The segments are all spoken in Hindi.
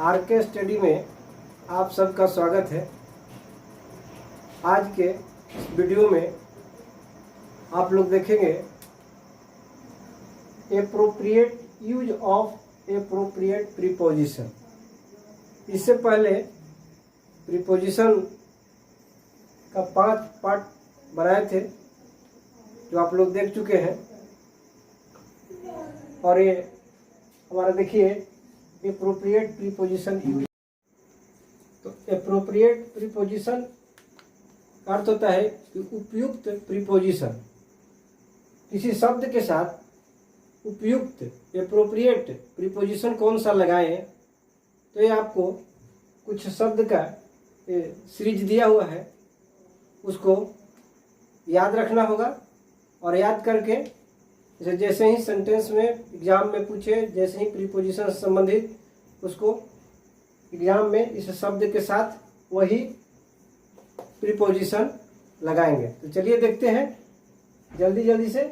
आर के स्टडी में आप सबका स्वागत है। आज के इस वीडियो में आप लोग देखेंगे appropriate use of appropriate preposition. इससे पहले प्रीपोजिशन का 5 पार्ट बनाए थे जो आप लोग देख चुके हैं। और ये हमारा देखिए एप्रोप्रिएट प्रीपोजिशन यूज। तो एप्रोप्रिएट प्रीपोजिशन का अर्थ होता है कि उपयुक्त प्रीपोजिशन। किसी शब्द के साथ उपयुक्त एप्रोप्रिएट प्रीपोजिशन कौन सा लगाएं, तो ये आपको कुछ शब्द का सीरीज दिया हुआ है, उसको याद रखना होगा। और याद करके जैसे ही सेंटेंस में एग्जाम में पूछे, जैसे ही प्रीपोजिशन से संबंधित, उसको एग्जाम में इस शब्द के साथ वही प्रीपोजिशन लगाएंगे। तो चलिए देखते हैं जल्दी जल्दी से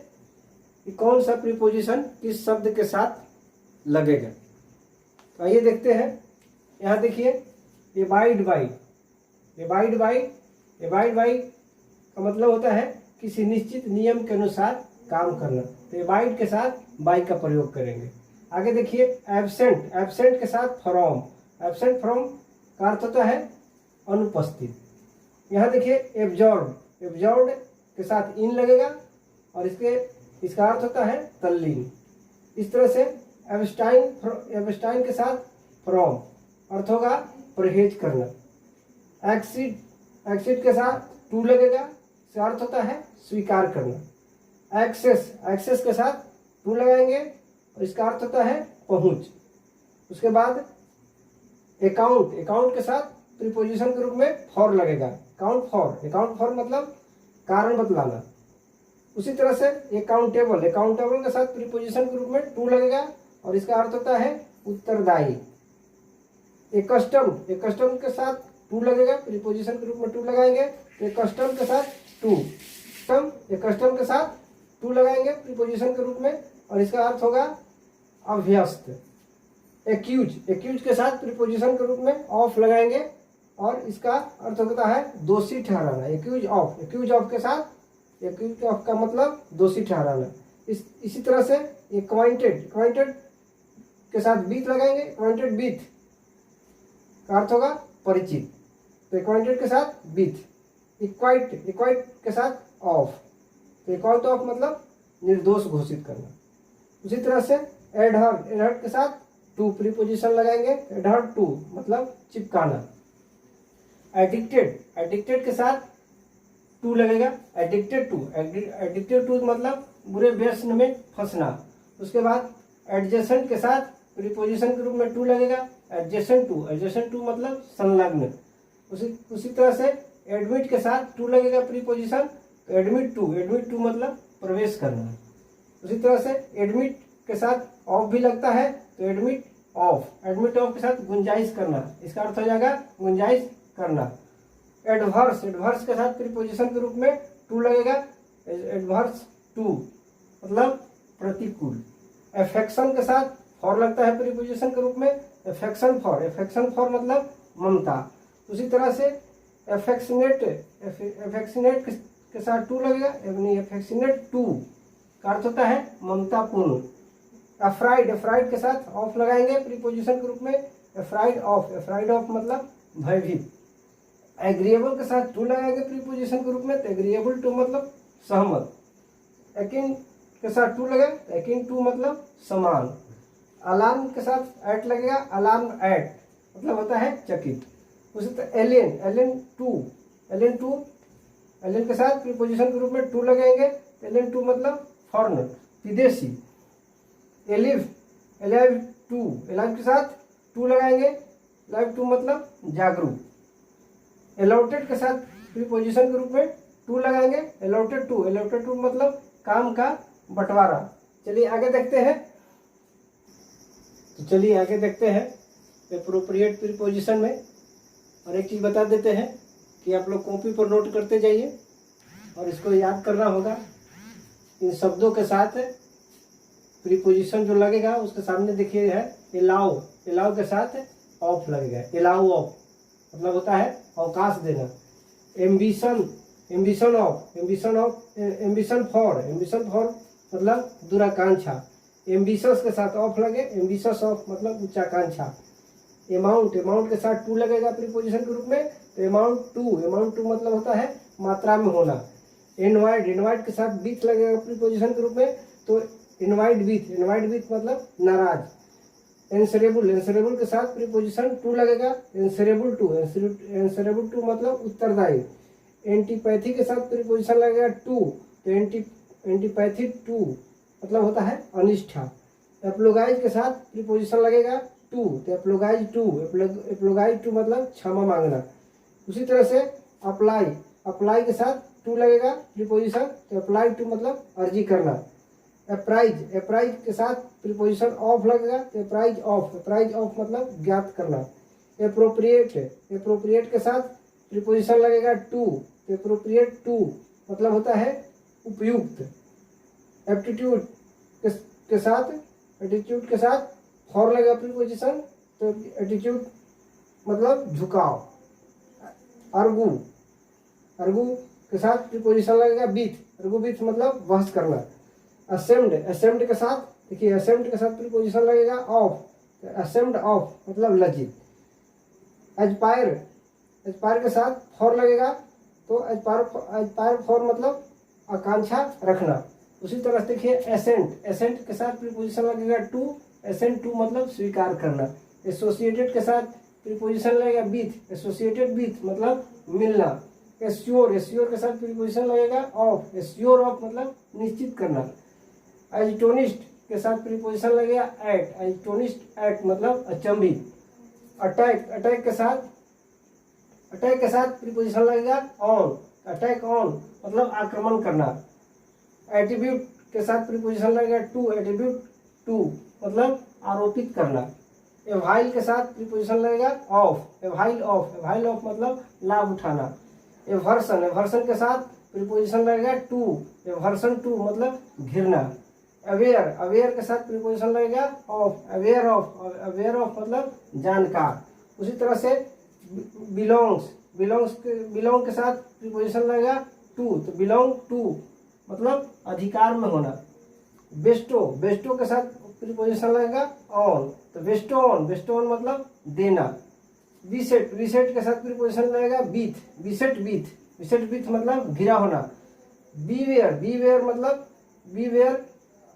कि कौन सा प्रीपोजिशन किस शब्द के साथ लगेगा। तो आइए देखते हैं। यहाँ देखिए abide by. Abide by, abide by का मतलब होता है किसी निश्चित नियम के अनुसार काम करना। तो एबाइड के साथ बाई का प्रयोग करेंगे। आगे देखिए एब्सेंट। एब्सेंट के साथ फ्रॉम। एब्सेंट फ्रॉम का अर्थ होता है अनुपस्थित। यहाँ देखिए एब्जॉर्ब। एब्जॉर्ब के साथ इन लगेगा और इसका अर्थ होता है तल्लीन। इस तरह से एब्स्टाइन। एब्स्टाइन के साथ फ्रॉम अर्थ होगा परहेज करना। एक्सिट के साथ टू लगेगा, इसका अर्थ होता है स्वीकार करना। एक्सेस। एक्सेस के साथ टू लगाएंगे और इसका अर्थ होता है पहुंच। उसके बाद अकाउंट। अकाउंट के साथ प्रीपोजिशन के रूप में फॉर लगेगा। Account for. अकाउंट फॉर मतलब कारण बतलाना। उसी तरह से अकाउंटेबल। अकाउंटेबल के साथ प्रीपोजिशन के रूप में टू लगेगा और इसका अर्थ होता है उत्तरदायी। कस्टम। कस्टम के साथ टू लगेगा, प्रीपोजिशन के रूप में टू लगाएंगे। कस्टम के साथ टू। कस्टम के साथ टू लगाएंगे प्रीपोजिशन के रूप में और इसका अर्थ होगा अभ्यस्त। एक्यूज। एक्यूज के साथ प्रीपोजिशन के रूप में ऑफ लगाएंगे और इसका अर्थ होता है दोषी ठहराना। Accused of. एक्यूज ऑफ के साथ, एक्यूज ऑफ का मतलब दोषी ठहराना। इसी तरह से एक्वाइंटेड। एक्वाइंटेड के साथ बीत लगाएंगे। एक्वाइंटेड बीथ का अर्थ होगा परिचित। तो एक्वाइंटेड के साथ बीथ। इक्वाइट। इक्वाइट के साथ ऑफ। तो इक्वाइट ऑफ मतलब निर्दोष घोषित करना। उसी तरह से एडहर्ट। एडहर्ट के साथ टू प्रीपोजिशन लगाएंगे। एडहर्ट टू मतलब चिपकाना। एडिक्टेड। एडिक्टेड के साथ टू लगेगा। Addicted to. एडिक्टेड टू मतलब बुरे व्यसन में फंसना। उसके बाद एडजेसेंट के साथ प्रीपोजिशन के रूप में टू लगेगा। Adjacent to. एडजेसेंट टू मतलब संलग्न। उसी तरह से एडमिट के साथ टू लगेगा preposition. Admit to. Admit to मतलब प्रवेश करना। उसी तरह से एडमिट के साथ ऑफ भी लगता है, तो एडमिट ऑफ। एडमिट ऑफ के साथ गुंजाइश करना, इसका अर्थ हो जाएगा गुंजाइश करना। एडवर्स। एडवर्स के साथ प्रीपोजिशन के रूप में टू लगेगा। एडवर्स टू मतलब प्रतिकूल। एफेक्शन के साथ फॉर लगता है प्रीपोजिशन के रूप में। Affection for. एफेक्शन फॉर मतलब ममता। उसी तरह से एफेक्शनेट। एफेक्शनेट के साथ टू लगेगा। एफेक्शनेट टू का अर्थ होता है ममतापूर्ण। अफ्राइड। अफ्राइड के साथ ऑफ लगाएंगे प्रीपोजिशन के रूप में। Afraid of. अफ्राइड ऑफ मतलब भयभीत। एग्रीएबल के साथ टू लगाएंगे प्रीपोजिशन के रूप में, तो एग्रीएबल टू मतलब सहमत। एकिन के साथ टू लगेगा, तो एकिन टू मतलब समान। अलार्म के साथ एट लगेगा। अलार्म एट मतलब होता है चकित। उसी तरह alien. Alien to. Alien to. Alien के साथ प्रीपोजिशन के रूप में टू लगाएंगे। एलियन टू मतलब फॉरेनर, विदेशी। एलिव। Alive to. एलाइव के साथ टू लगाएंगे। लाइव टू मतलब जागरूक। अलॉटेड के साथ प्रीपोजिशन के रूप में टू लगाएंगे। Allotted to. अलॉटेड टू मतलब काम का बंटवारा। चलिए आगे देखते हैं। तो चलिए आगे देखते हैं एप्रोप्रिएट प्रीपोजिशन में। और एक चीज़ बता देते हैं कि आप लोग कॉपी पर नोट करते जाइए और इसको याद करना होगा। इन शब्दों के साथ प्रीपोजिशन जो लगेगा उसके सामने देखिए है एलाउ। एलाउ के साथ ऑफ लगेगा, अलाउ ऑफ मतलब होता है अवकाश देना। Ambition, ambition of, ambition for मतलब दूराकांक्षा। एम्बिशस के साथ ऑफ लगे, एम्बिशस ऑफ मतलब उच्चाकांक्षा। अमाउंट, अमाउंट के साथ टू लगेगा प्रीपोजिशन के रूप में, तो अमाउंट टू मतलब होता है मात्रा में होना। इनवाइट, इनवाइट के साथ बीथ लगेगा प्रीपोजिशन के रूप में, तो इनवाइट बीथ मतलब नाराज। एंसरेबल, एंसरेबल के साथ प्रीपोजिशन टू लगेगा, एंसरेबल टू मतलब उत्तरदायी। एंटीपैथी के साथ प्रीपोजिशन लगेगा टू, तो एंटीपैथी टू मतलब होता है अनिष्ठा। एप्लोगाइज के साथ प्रीपोजिशन लगेगा टू, तो एप्लोगाइज टू मतलब क्षमा मांगना। उसी तरह से अप्लाई, अप्लाई के साथ टू लगेगा प्रीपोजिशन, तो अप्लाई टू मतलब अर्जी करना। अप्राइज, अप्राइज के साथ प्रीपोजिशन ऑफ लगेगा, तो अप्राइज ऑफ मतलब ज्ञात करना। एप्रोप्रिएट, एप्रोप्रिएट के साथ प्रीपोजिशन लगेगा टू, तो एप्रोप्रिएट टू मतलब होता है उपयुक्त। एप्टीट्यूड के साथ फॉर लगेगा प्रीपोजिशन, तो एटीट्यूड मतलब झुकाव। अर्गू, अर्गू के साथ प्रीपोजिशन लगेगा बीथ, अर्गू बीथ मतलब बहस करना। असेम्ड, असेम्ड के साथ देखिए, असेम्ड के साथ प्रीपोजिशन लगेगा ऑफ, तो असेम्ड ऑफ मतलब लज्जित। एस्पायर, एस्पायर के साथ फॉर लगेगा, तो एस्पायर फॉर मतलब आकांक्षा रखना। उसी तरह से देखिए एसेंट, एसेंट के साथ प्रीपोजिशन लगेगा टू, एसेंट टू मतलब स्वीकार करना। एसोसिएटेड के साथ प्रीपोजिशन लगेगा विथ, एसोसिएटेड विथ मतलब मिलना। एश्योर, एश्योर के साथ प्रीपोजिशन लगेगा ऑफ, एश्योर ऑफ मतलब निश्चित करना। एजिटोनिस्ट के साथ प्रीपोजिशन लगेगा एट, एजिटोनिस्ट एट मतलब अचंभित। अटैक, अटैक के साथ प्रीपोजिशन लगेगा ऑन, अटैक ऑन मतलब आक्रमण करना। एट्रीब्यूट के साथ प्रीपोजिशन लगेगा टू, एट्रीब्यूट टू मतलब आरोपित करना। एवाइल के साथ प्रीपोजिशन लगेगा ऑफ, एवाइल ऑफ मतलब लाभ उठाना। एवर्सन, एवर्सन के साथ प्रीपोजिशन लगेगा टू, एवर्सन टू मतलब घृणा। अवेयर, अवेयर के साथ प्रीपोजिशन लगेगा ऑफ, अवेयर ऑफ मतलब जानकार। उसी तरह से बिलोंग्स, बिलोंग के साथ प्रीपोजिशन लगेगा टू, तो बिलोंग टू मतलब अधिकार में होना। बेस्टो, बेस्टो के साथ प्रीपोजिशन लगेगा ऑन, तो बेस्टो ऑन मतलब देना। विसेट, विसेट के साथ प्रीपोजिशन लगेगा बीथ, विसेट बीथ मतलब घिरा होना। बीवेयर, बीवेयर मतलब बीवेयर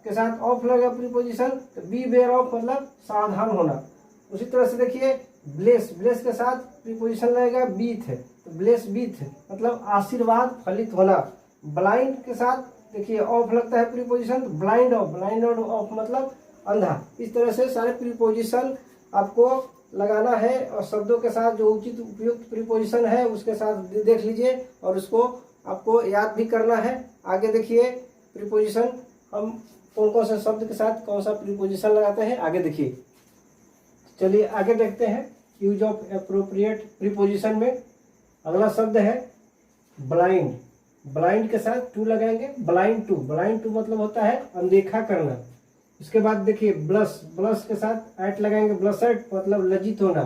के साथ ऑफ लगेगा प्रीपोजिशन, तो बीवेयर ऑफ मतलब सावधान होना। उसी तरह से देखिए ब्लेस, ब्लेस के साथ प्रीपोजिशन लगेगा बीथ, तो ब्लेस बीथ मतलब आशीर्वाद फलित होना। ब्लाइंड के साथ देखिए ऑफ लगता है प्रीपोजिशन, ब्लाइंड ऑफ मतलब अंधा। इस तरह से सारे प्रीपोजिशन आपको लगाना है और शब्दों के साथ जो उचित उपयुक्त प्रीपोजिशन है उसके साथ देख लीजिए और उसको आपको याद भी करना है। आगे देखिए प्रीपोजिशन हम कौन से शब्द के साथ कौन सा प्रीपोजिशन लगाते हैं, आगे देखिए। चलिए आगे देखते हैं यूज ऑफ एप्रोप्रिएट प्रीपोजिशन में। अगला शब्द है ब्लाइंड, ब्लाइंड के साथ टू लगाएंगे, ब्लाइंड टू मतलब होता है अनदेखा करना। इसके बाद देखिए ब्लश, ब्लश के साथ एट लगाएंगे, ब्लशड मतलब लज्जित होना।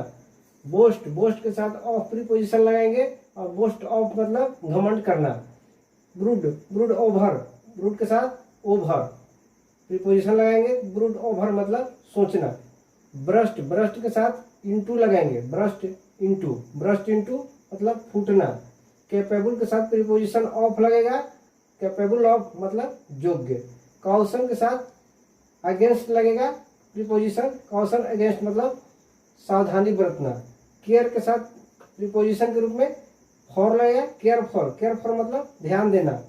बोस्ट, बोस्ट के साथ ऑफ प्रीपोजिशन लगाएंगे और बोस्ट ऑफ मतलब घमंड करना। ब्रूड, ब्रूड ओवर, ब्रूड के साथ ओवर प्रीपोजिशन लगाएंगे, ब्रूड ओवर मतलब सोचना। ब्रस्ट, ब्रस्ट के साथ इनटू लगाएंगे, ब्रस्ट इनटू मतलब फूटना। कैपेबल के साथ प्रीपोजिशन ऑफ लगेगा, कैपेबल ऑफ मतलब योग्य। कॉशन के साथ अगेंस्ट लगेगा प्रीपोजिशन, कॉशन अगेंस्ट मतलब सावधानी बरतना। केयर के साथ प्रीपोजिशन के रूप में फॉर लगेगा, केयर फॉर मतलब ध्यान देना।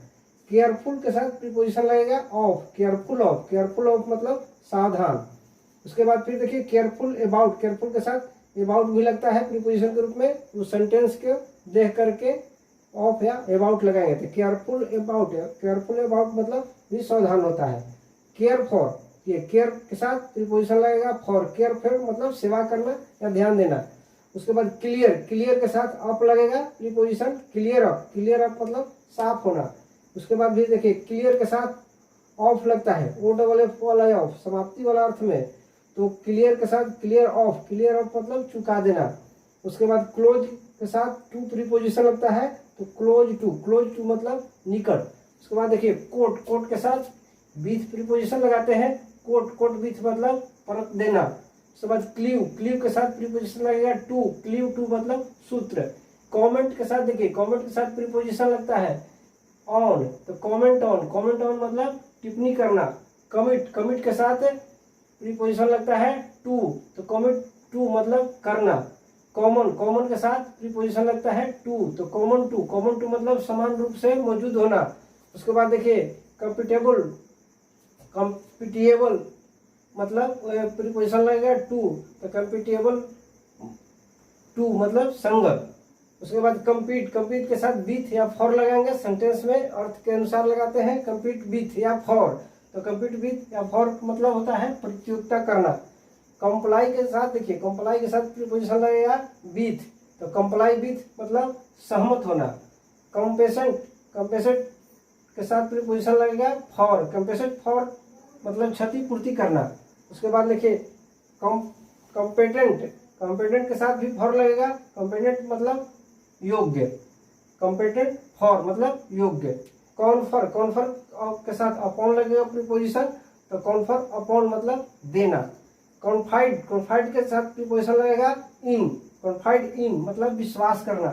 केयरफुल के साथ प्रीपोजिशन लगेगा ऑफ, केयरफुल ऑफ मतलब सावधान। उसके बाद फिर देखिए केयरफुल अबाउट, केयरफुल के साथ अबाउट भी लगता है प्रीपोजिशन के रूप में। उस सेंटेंस को देख करके ऑफ या अबाउट लगाएंगे, तो केयरफुल अबाउट मतलब भी सावधान होता है। केयर फॉर, ये केयर के साथ प्रीपोजिशन लगेगा फॉर, केयर फॉर मतलब सेवा करना या ध्यान देना। उसके बाद क्लियर, क्लियर के साथ अप लगेगा प्रीपोजिशन, क्लियर अप मतलब साफ होना। उसके बाद भी देखिए क्लियर के साथ ऑफ लगता है, OFF वाला ऑफ समाप्ति वाला अर्थ में, तो क्लियर के साथ क्लियर ऑफ मतलब चुका देना। उसके बाद क्लोज के साथ टू प्रीपोजिशन लगता है, तो क्लोज टू मतलब निकट। उसके बाद देखिए कोट के साथ विथ प्रीपोजिशन लगाते हैं, कोट विथ मतलब परत देना। उसके बाद क्लीव के साथ प्रीपोजिशन लगेगा टू मतलब सूत्र। कमेंट के साथ देखिए, कमेंट के साथ प्रीपोजिशन लगता है ऑन, तो कमेंट ऑन मतलब टिप्पणी करना। कमिट के साथ प्रीपोजिशन लगता है टू, तो कमिट टू मतलब करना। कॉमन के साथ प्रीपोजिशन लगता है टू, तो कॉमन टू मतलब समान रूप से मौजूद होना। उसके बाद देखिए कम्पिटेबल मतलब प्रीपोजिशन लगेगा टू, तो कम्पिटेबल टू मतलब संगत। उसके बाद कम्पीट के साथ विथ या फॉर लगाएंगे, सेंटेंस में अर्थ के अनुसार लगाते हैं कम्पीट विथ या फॉर, तो कम्पीट विथ या फॉर मतलब होता है प्रतियोगिता करना। कंप्लाई के साथ देखिए, कंप्लाई के साथ प्रीपोजिशन लगेगा विथ, तो कंप्लाई विथ मतलब सहमत होना। कंपेसेंट के साथ प्रीपोजिशन लगेगा फॉर, कंपेसेंट फॉर मतलब क्षतिपूर्ति करना। उसके बाद देखिए कॉम्पिटेंट के साथ भी फॉर लगेगा, कॉम्पिटेंट मतलब योग्य, कॉम्पिटेंट फॉर मतलब योग्य। कॉन्फर के साथ अपॉन लगेगा प्रीपोजिशन, तो कॉन्फर अपॉन मतलब देना। कॉन्फाइड के साथ प्रीपोजिशन लगेगा कॉन्फाइड इन मतलब विश्वास करना।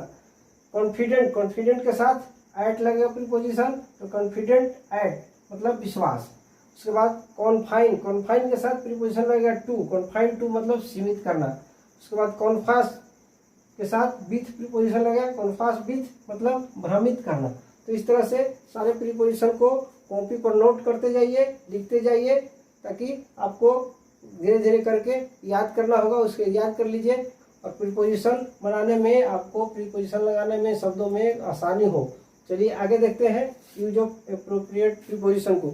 कॉन्फिडेंट के साथ एट लगेगा प्रीपोजिशन, तो कॉन्फिडेंट एट मतलब विश्वास। उसके बाद कॉन्फाइन के साथ प्रीपोजिशन लगेगा कॉन्फाइन टू मतलब सीमित करना। उसके बाद कॉन्फास के साथ विथ प्रीपोजिशन लगेगा, कॉन्फास विथ मतलब भ्रमित करना। तो इस तरह से सारे प्रीपोजिशन को कॉपी पर नोट करते जाइए, लिखते जाइए, ताकि आपको धीरे धीरे करके याद करना होगा। उसके याद कर लीजिए और प्रीपोजिशन बनाने में, आपको प्रीपोजिशन लगाने में, शब्दों में आसानी हो। चलिए आगे देखते हैं यूज ऑफ एप्रोप्रिएट प्रीपोजिशन को।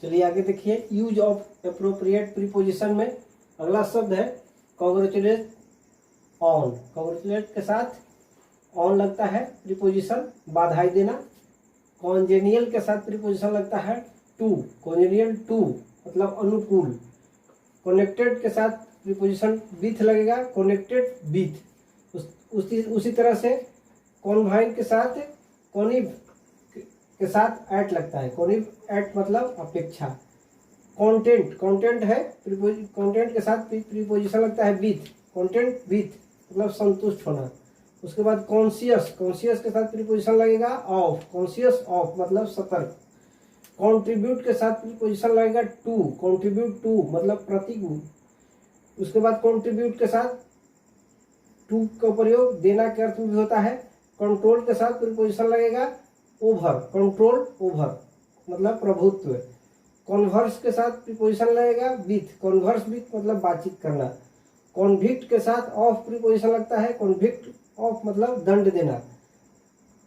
चलिए आगे देखिए यूज ऑफ एप्रोप्रिएट प्रीपोजिशन में अगला शब्द है कॉन्ग्रेचुलेट ऑन। कॉन्ग्रेचुलेट के साथ ऑन लगता है प्रीपोजिशन बधाई देना। कॉन्जेनियल के साथ प्रीपोजिशन लगता है टू, कॉन्जेनियल टू मतलब अनुकूल। कनेक्टेड के साथ प्रीपोजिशन विथ लगेगा, कनेक्टेड विथ। उसी तरह से कॉन्वाइन के साथ कॉनिव के साथ एट लगता है, कॉनिव एट मतलब अपेक्षा। कंटेंट है, कंटेंट के साथ प्रीपोजिशन लगता है विथ, कंटेंट विथ मतलब संतुष्ट होना। उसके बाद कॉन्शियस के साथ प्रीपोजिशन लगेगा ऑफ, कॉन्शियस ऑफ मतलब सतर्क। कंट्रीब्यूट के साथ प्रीपोजिशन लगेगा टू, कंट्रीब्यूट टू मतलब प्रतीक। उसके बाद कंट्रीब्यूट के साथ टू का प्रयोग देना के अर्थ में भी होता है। कंट्रोल के साथ प्रीपोजिशन लगेगा ओवर, कंट्रोल ओवर मतलब प्रभुत्व। कॉन्वर्स के साथ प्रीपोजिशन लगेगा विथ, कॉन्वर्स विथ मतलब बातचीत करना। कॉन्विक्ट के साथ ऑफ प्रीपोजिशन लगता है, कॉन्विक्ट ऑफ मतलब दंड देना।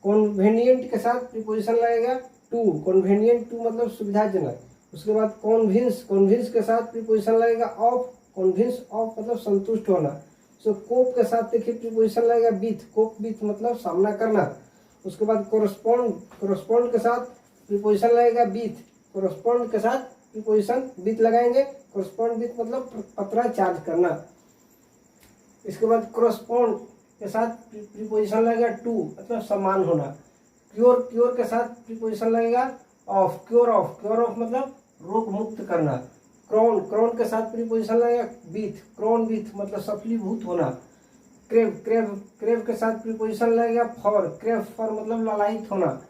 कॉन्वेनिएंट के साथ प्रीपोजिशन लगेगा टू, कॉन्वेनिएंट टू मतलब सुविधाजनक। उसके बाद कॉन्विंस के साथ प्रीपोजिशन लगेगा ऑफ, कॉन्विंस ऑफ मतलब संतुष्ट होना। सो कोप के साथ देखिए प्रीपोजिशन लगेगा विथ, कोप विथ मतलब सामना करना। उसके बाद कोरस्पॉन्ड के साथ प्रीपोजिशन लगेगा विथ, कोरस्पॉन्ड के साथ प्रीपोजिशन विथ लगाएंगे, कोरस्पॉन्ड विथ मतलब पत्राचार करना। इसके बाद कोरस्पॉन्ड के साथ प्रीपोजिशन लगेगा टू मतलब सम्मान होना। क्योर के साथ प्रीपोजिशन लगेगा ऑफ, क्योर ऑफ मतलब रोग मुक्त करना। क्राउन के साथ प्रीपोजिशन लगेगा विथ, क्राउन विथ मतलब सफलीभूत होना। क्रेव के साथ प्रीपोजिशन लगेगा फॉर, क्रेव फॉर मतलब लालायित होना।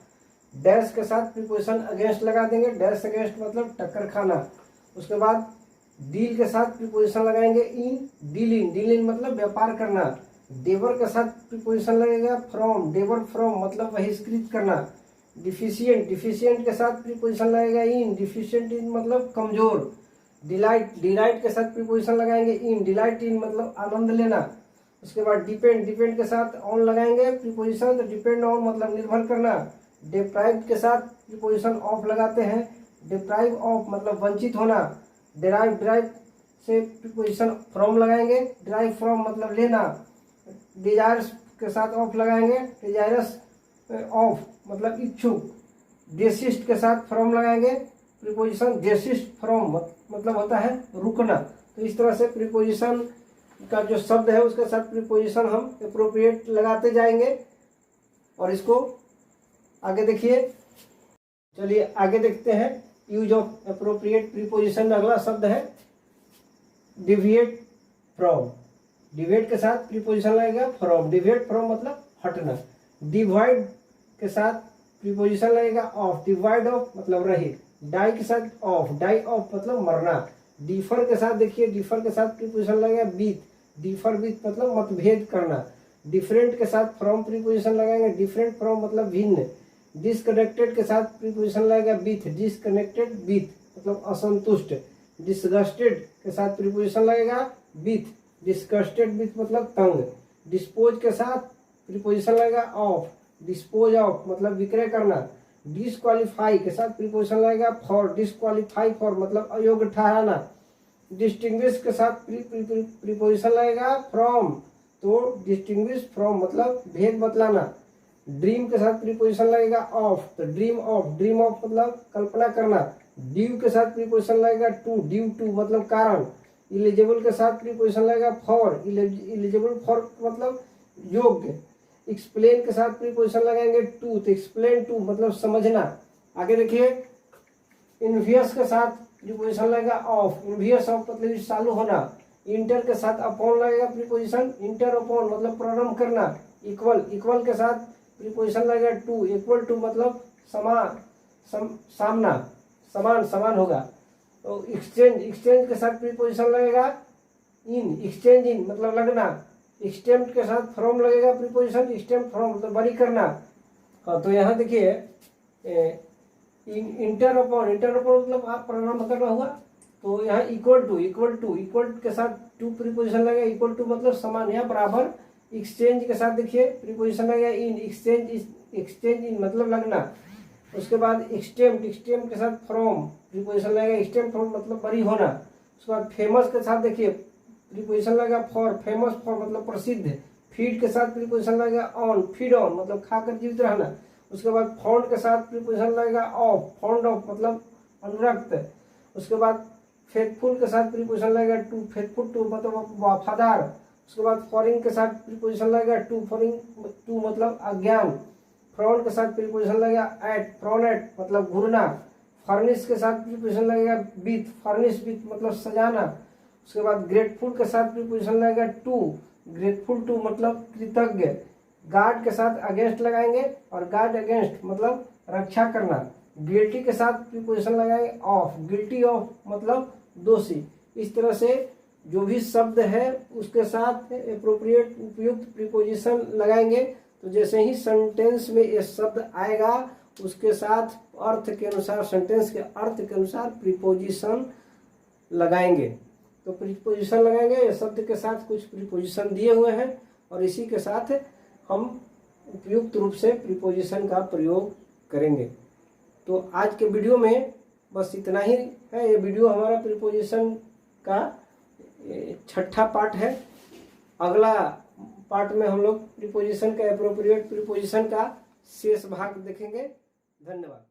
डैश के साथ प्रीपोजिशन अगेंस्ट लगा देंगे, डैश अगेंस्ट मतलब टक्कर खाना। उसके बाद डील के साथ प्रीपोजिशन लगाएंगे इन, डील इन मतलब व्यापार करना। डेवर के साथ प्रीपोजिशन लगेगा फ्रॉम, डेवर फ्रॉम मतलब बहिष्कृत करना। डिफिशिएंट के साथ प्रीपोजिशन लगेगा इन, डिफिशिएंट इन मतलब कमजोर। डिलाइट के साथ प्रीपोजिशन लगाएंगे इन, डिलाइट इन मतलब आनंद लेना। उसके बाद डिपेंड के साथ ऑन लगाएंगे प्रीपोजिशन, तो डिपेंड ऑन मतलब निर्भर करना। डिप्राइव के साथ प्रीपोजिशन ऑफ लगाते हैं, डिप्राइव ऑफ मतलब वंचित होना। डिराइव से प्रीपोजिशन फ्रॉम लगाएंगे, डिराइव फ्रॉम मतलब लेना। डिजायर्स के साथ ऑफ लगाएंगे, डिजायरस ऑफ मतलब इच्छुक। डेसिस्ट के साथ फ्रॉम लगाएंगे प्रीपोजिशन, डेसिस्ट फ्रॉम मतलब होता है रुकना। तो इस तरह से प्रीपोजिशन का जो शब्द है उसके साथ प्रीपोजिशन हम एप्रोप्रिएट लगाते जाएंगे। और इसको आगे देखिए, चलिए आगे देखते हैं यूज ऑफ एप्रोप्रिएट प्रीपोजिशन। अगला शब्द है डिविएट फ्रॉम। डिविएट के साथ प्रीपोजिशन लगेगा फ्रॉम। डिविएट फ्रॉम मतलब हटना। डिवाइड के साथ प्रीपोजिशन लगेगा ऑफ। डिवाइड ऑफ मतलब रहित। डाई के साथ ऑफ। डाई ऑफ मतलब मरना। डिफर के साथ देखिए, डिफर के साथ प्रीपोजिशन लगेगा विथ। डिफर विथ मतलब मतभेद करना। डिफरेंट के साथ फ्रॉम प्रीपोजिशन लगाएंगे। डिफरेंट फ्रॉम मतलब भिन्न। डिसकनेक्टेड के साथ प्रीपोजिशन लगेगा विथ। डिसकनेक्टेड विथ मतलब असंतुष्ट। डिसगस्टेड के साथ प्रीपोजिशन लगेगा विथ। डिस्गस्टेड विथ मतलब तंग। डिस्पोज के साथ प्रीपोजिशन लगेगा ऑफ। डिस्पोज ऑफ मतलब विक्रय करना। डिसक्वालीफाई के साथ प्रीपोजिशन लगेगा फॉर। डिसक्वालीफाई फॉर मतलब अयोग्य ठहराना। डिस्टिंग्विश के साथ प्रीपोजिशन लगेगा फ्रॉम। तो डिस्टिंग्विश फ्रॉम मतलब भेद बतलाना। ड्रीम के साथ प्रीपोजिशन लगेगा ऑफ। तो ड्रीम ऑफ। ड्रीम ऑफ मतलब कल्पना करना। ड्यू के साथ प्रीपोजिशन लगेगा टू। ड्यू टू मतलब कारण। इलिजिबल के साथ प्रीपोजिशन लगेगा फॉर। इलिजिबल फॉर मतलब योग्य। एक्सप्लेन के साथ प्रीपोजिशन लगाएंगे टू। तो एक्सप्लेन टू मतलब समझना। आगे देखिए, इन्वियस के साथ प्रीपोजिशन लगेगा ऑफ। इन्वियस ऑफ मतलब चालू होना। इंटर के साथ अपॉन लगेगा प्रीपोजिशन। इंटर अपॉन मतलब प्रारंभ करना। इक्वल। इक्वल के साथ प्रीपोजिशन लगेगा टू। इक्वल टू मतलब समान, सामना, समान, समान होगा। तो एक्सचेंज। एक्सचेंज के साथ प्रीपोजिशन लगेगा इन। एक्सचेंज इन मतलब लगना। एक्सटेम्प्ट के साथ फ्रॉम लगेगा प्रीपोजिशन। एक्सटेम्प्ट फ्रॉम मतलब बरी करना। हाँ, तो यहाँ देखिए इंटर अपॉन। इंटर अपॉन मतलब आप प्रारंभ करना हुआ। तो यहाँ equal to. Equal to. Equal के साथ टू प्रीपोजिशन लगेगा। इक्वल टू मतलब समान या बराबर। एक्सचेंज के साथ देखिए प्रीपोजिशन लगेगा इन। एक्सचेंज। एक्सचेंज इन मतलब लगना। उसके बाद एक्सटेम्प्ट। एक्सटेम्प्ट के साथ फ्रॉम प्रीपोजिशन लगेगा। एक्सटेम्प्ट फ्रॉम मतलब बरी होना। उसके बाद फेमस के साथ देखिए प्रीपोजिशन लगेगा फॉर। फेमस फॉर मतलब प्रसिद्ध। फीड के साथ प्रीपोजिशन लगेगा ऑन। फीड ऑन मतलब खाकर जीवित रहना। उसके बाद फाउंड के साथ प्रीपोजिशन लगेगा ऑफ। फाउंड ऑफ मतलब अनुरक्त। उसके बाद फेथफुल के साथ प्रीपोजिशन लगेगा टू। फेथफुल टू मतलब वफादार। उसके बाद फॉरिन के साथ प्रीपोजिशन लगेगा टू। फॉरिन टू मतलब अज्ञान। फ्रॉन के साथ प्रीपोजिशन लगेगा एट। फ्रॉन एट मतलब घूरना। फर्निश के साथ प्रीपोजिशन लगेगा विथ। फर्निश विथ मतलब सजाना। उसके बाद ग्रेटफुल के साथ प्रीपोजिशन लगेगा टू। ग्रेटफुल टू मतलब कृतज्ञ। गार्ड के साथ अगेंस्ट लगाएंगे और गार्ड अगेंस्ट मतलब रक्षा करना। गिल्टी के साथ प्रीपोजिशन लगाएंगे ऑफ। गिल्टी ऑफ मतलब दोषी। इस तरह से जो भी शब्द है उसके साथ एप्रोप्रिएट उपयुक्त प्रीपोजिशन लगाएंगे। तो जैसे ही सेंटेंस में ये शब्द आएगा उसके साथ अर्थ के अनुसार, सेंटेंस के अर्थ के अनुसार प्रीपोजिशन लगाएंगे। तो प्रीपोजिशन लगाएंगे, शब्द के साथ कुछ प्रीपोजिशन दिए हुए हैं और इसी के साथ हम उपयुक्त रूप से प्रीपोजिशन का प्रयोग करेंगे। तो आज के वीडियो में बस इतना ही है। ये वीडियो हमारा प्रीपोजिशन का छठा पार्ट है। अगला पार्ट में हम लोग प्रीपोजिशन का, एप्रोप्रिएट प्रीपोजिशन का शेष भाग देखेंगे। धन्यवाद।